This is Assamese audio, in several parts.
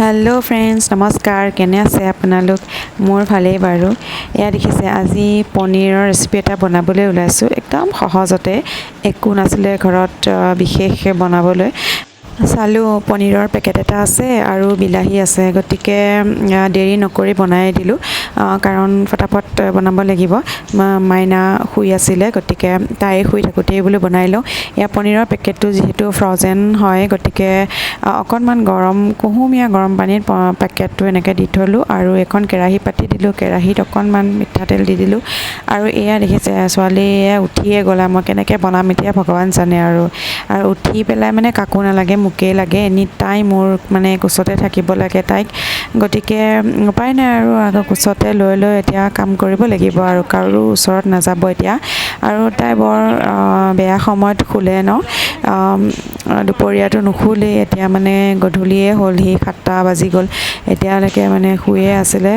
हेलो फ्रेंड्स नमस्कार केने आछे आपनालोक मोर भालेই बारू या देखिसे আজি पनीৰৰ रेसिपी এটা বনাবলৈ ওলাইছো একদম সহজতে একো নাছিলে ঘৰত বিশেষ বনাবলৈ চালু पनीৰৰ পেকেট এটা আছে আৰু বিলাহী আছে গটিকে দেৰি নকৰি বনাই দিলো কাৰণ ফটাফট বনাব লাগিব মাইনা শুই আছিল গটিকে তাই শুই থাকোতেই বুলি বনাই লও या पनीৰৰ পেকেটটো যেহেতু ফ্ৰজেন হয় গটিকে অকনমান গৰম কুহুমিয়া গৰম পানীত পেকেটটো এনেকে দি থলো আৰু এখন কেৰাহী পাতি দিলো কেৰাহীত অকনমান মিঠা তেল দি দিলো আৰু এয়া দেখিছে ছোৱালীয়ে উঠিয়ে গলা মই কেনেকে বনাম এতিয়া ভগৱান জানে আৰু উঠি পেলাই মানে কাকো নালাগে মুকে লাগে এনি টাইম মোৰ মানে কুছতে থাকিব লাগে তাইক গটিকে উপায় নাই আৰু আগৰ কুছতে লৈ লৈ এতিয়া কাম কৰিব লাগিব আৰু কাৰো ওচৰত নাযাব এতিয়া আৰু তাই বৰ বেয়া সময়ত খুলে ন দুপৰীয়াটো নুখুলে এতিয়া মানে গধূলিয়ে হ'ল হি 7টা বাজি গ'ল এতিয়ালৈকে মানে শুয়ে আছিলে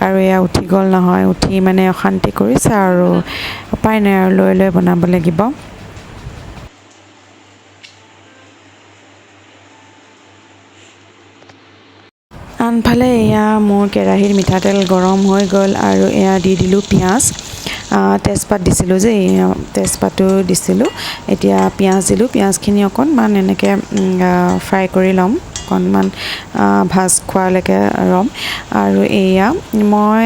আৰু এয়া উঠি গ'ল নহয় উঠি মানে অশান্তি কৰিছে আৰু উপায় নাই আৰু লৈ লৈ বনাব লাগিব আনফালে এয়া মোৰ কেৰাহীৰ মিঠাতেল গৰম হৈ গ'ল আৰু এয়া দি দিলো পিয়াজ তেজপাত দিছিলো যে তেজপাতটো দিছিলো এতিয়া পিয়াজ দিলো পিয়াজখিনি অকনমান এনেকে ফ্ৰাই কৰি লম অকনমান ভাজ খোৱালৈকে ৰম আৰু এয়া মই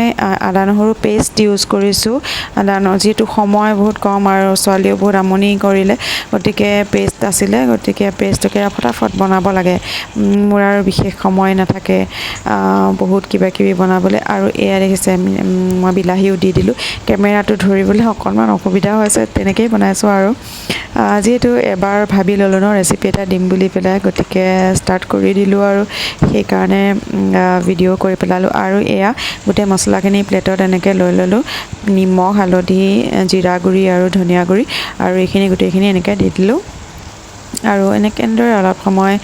আদা নহৰু পেষ্ট ইউজ কৰিছো আদা যেটো সময় বহুত কম আৰু ছোৱালীও বহুত আমনি কৰিলে গটিকে পেষ্ট আছিলে গটিকে পেষ্টকে ফটাফট বনাব লাগে মোৰ আৰু বিশেষ সময় নাথাকে বহুত কিবা কিবি বনাবলৈ আৰু এয়া দেখিছে মই বিলাহীও দি দিলো কেমেৰাটো ধৰিবলৈ অকনমান অসুবিধা হৈছে তেনেকেই বনাইছো আৰু যেহেতু এবাৰ ভাবি ললো ন ৰেচিপি এটা দিম বুলি পেলাই গটিকে ষ্টাৰ্ট কৰি দিলো আৰু সেই কাৰণে ভিডিও কৰি পেলালো আৰু এয়া গোটে মছলাখিনি প্লেটত এনেকে লৈ ললো নিমখ হালধি জিৰা গুৰি আৰু ধনিয়া গুৰি আৰু এইখিনি গোটেইখিনি এনেকে দি দিলো আৰু এনেকে এনেদৰে অলপ সময়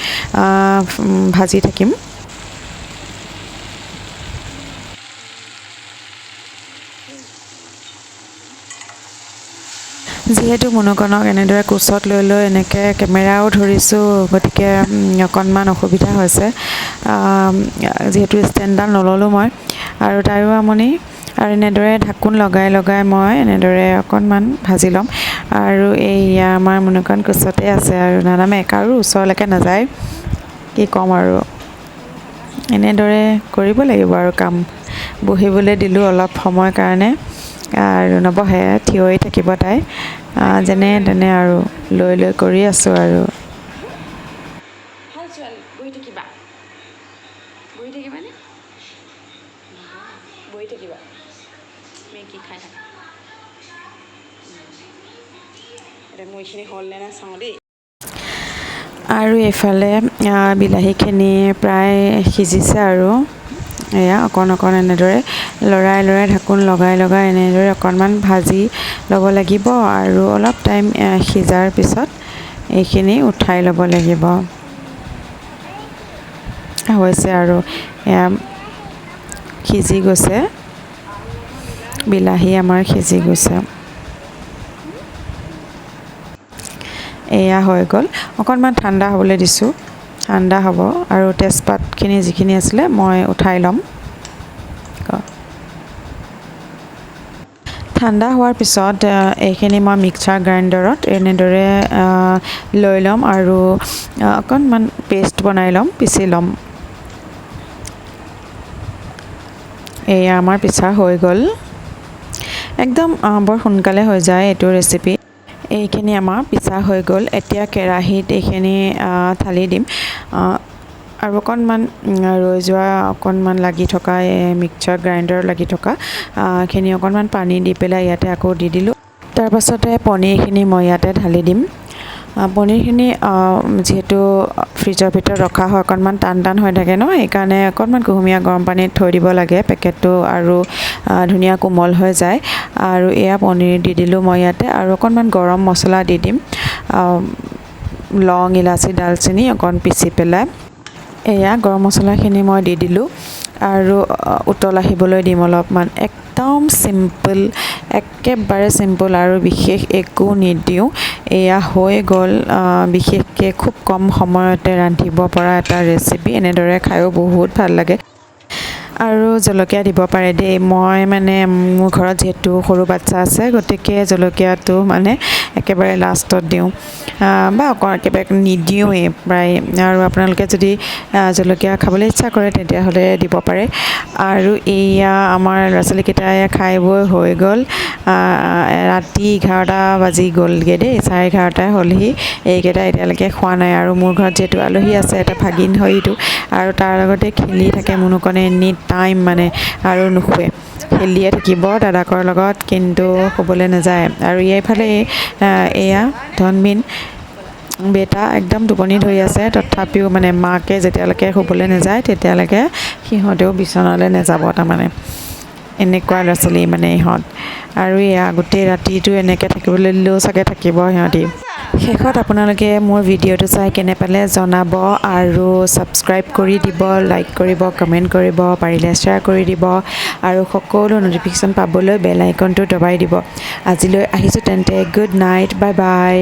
ভাজি থাকিম যেহেতু মনকনক এনেদৰে কুছত লৈ লৈ এনেকে কেমেৰাও ধৰিছো গটিকে অকনমান অসুবিধা হৈছে যেহেতু ষ্টেণ্ডাল নললো মই আৰু তাইও আমনি আৰু এনেদৰে ঢাকুন লগাই লগাই মই এনেদৰে অকনমান ভাজি লম আৰু এইয়া আমাৰ মনকন কুছতে আছে আৰু নানামে কাৰো ওচৰলৈকে নাযায় কি কম আৰু এনেদৰে কৰিব লাগিব আৰু কাম বহিবলৈ দিলো অলপ সময় কাৰণে আৰু নবহে থিয় হৈ থাকিব তাই যেনে তেনে আৰু লৈ লৈ কৰি আছো আৰু ভাল ছোৱালী বহি থাকিবা নে বহি থাকিবা মেগী খাই থাকা এতিয়া মই এইখিনি হ'ল নে নাই চাওঁ দেই আৰু এফালে বিলাহীখিনি প্ৰায় সিজিছে আৰু এয়া অকণ এনেদৰে লৰাই ঢাকুন লগাই এনেদৰে অকনমান ভাজি ল'ব লাগিব আৰু অলপ টাইম সিজাৰ পিছত এইখিনি উঠাই ল'ব লাগিব হৈছে আৰু এয়া সিজি গৈছে বিলাহী আমাৰ সিজি গৈছে এয়া হৈ গ'ল অকনমান ঠাণ্ডা হ'বলৈ দিছো ঠাণ্ডা হ'ব আৰু তেজপাতখিনি যিখিনি আছিলে মই উঠাই ল'ম ঠাণ্ডা হোৱাৰ পিছত এইখিনি মই মিক্সাৰ গ্ৰাইণ্ডাৰত এনেদৰে লৈ ল'ম আৰু অকনমান পেষ্ট বনাই ল'ম পিচি ল'ম এয়া আমাৰ পিছা হৈ গ'ল একদম বৰ সোনকালে হৈ যায় এইটো ৰেচিপি এইখিনি আমাৰ পিছা হৈ গ'ল এতিয়া কেৰাহীত এইখিনি ঢালি দিম আৰু অকনমান ৰৈ যোৱা অকনমান লাগি থকা মিক্সাৰ গ্ৰাইণ্ডাৰ লাগি থকা খিনি অকনমান পানী দি পেলাই ইয়াতে আকৌ দি দিলো তাৰ পাছতে পনীৰখিনি মই ইয়াতে ঢালি দিম পনীৰখিনি যেহেতু ফ্ৰিজৰ ভিতৰত ৰখা হয় অকনমান টান হৈ থাকে ন এই কাৰণে অকনমান কুহুমিয়া গৰম পানীত থৈ দিব লাগে পেকেটটো আৰু ধুনীয়া কোমল হৈ যায় আৰু এয়া পনীৰ দি দিলো মই ইয়াতে আৰু অকনমান গৰম মছলা দি দিম লং ইলাচি ডালচেনি অকন পিচি পেলাই এয়া গৰম মছলাখিনি মই দি দিলো আৰু উতল আহিবলৈ দিম অলপমান একদম চিম্পল একেবাৰে চিম্পল আৰু বিশেষ একো নিদিওঁ এয়া হৈ গ'ল বিশেষকৈ খুব কম সময়তে ৰান্ধিব পৰা এটা ৰেচিপি এনেদৰে খায়ো বহুত ভাল লাগে আৰু জলকীয়া দিব পাৰে দেই মই মানে মোৰ ঘৰত যিহেতু সৰু বাচ্ছা আছে গতিকে জলকীয়াটো মানে একেবাৰে লাষ্টত দিওঁ বা একেবাৰে নিদিওঁৱেই প্ৰায় আৰু আপোনালোকে যদি জলকীয়া খাবলৈ ইচ্ছা কৰে তেতিয়াহ'লে দিব পাৰে আৰু এয়া আমাৰ ল'ৰা ছোৱালীকেইটাই খাই বৈ হৈ গ'ল ৰাতি 11টা বাজি গ'লগৈ দেই 11:30 হ'লহি এইকেইটা এতিয়ালৈকে খোৱা নাই আৰু মোৰ ঘৰত যিহেতু আলহী আছে এটা ভাগিন হয়তো আৰু তাৰ লগতে খেলি থাকে মুনুকনে এনি টাইম মানে আৰু নুশুৱে খেলিয়ে থাকিব দাদাকৰ লগত কিন্তু শুবলৈ নাযায় আৰু এইফালে এয়া ধনবিন বেটা একদম টোপনি ধৰি আছে তথাপিও মানে মাকে যেতিয়ালৈকে শুবলৈ নাযায় তেতিয়ালৈকে সিহঁতেও বিচনালৈ নাযাব তাৰমানে এনেকুৱা ল'ৰা ছোৱালী মানে ইহঁত আৰু এয়া গোটেই ৰাতিটো এনেকৈ থাকিবলৈ দিলেও চাগে থাকিব সিহঁতি শেষত আপোনালোকে মোৰ ভিডিঅ'টো চাই কেনে পালে জনাব আৰু ছাবস্ক্ৰাইব কৰি দিব লাইক কৰিব কমেণ্ট কৰিব পাৰিলে শ্বেয়াৰ কৰি দিব আৰু সকলো ন'টিফিকেশ্যন পাবলৈ বেল আইকনটো দবাই দিব আজিলৈ আহিছোঁ তেন্তে গুড নাইট বাই বাই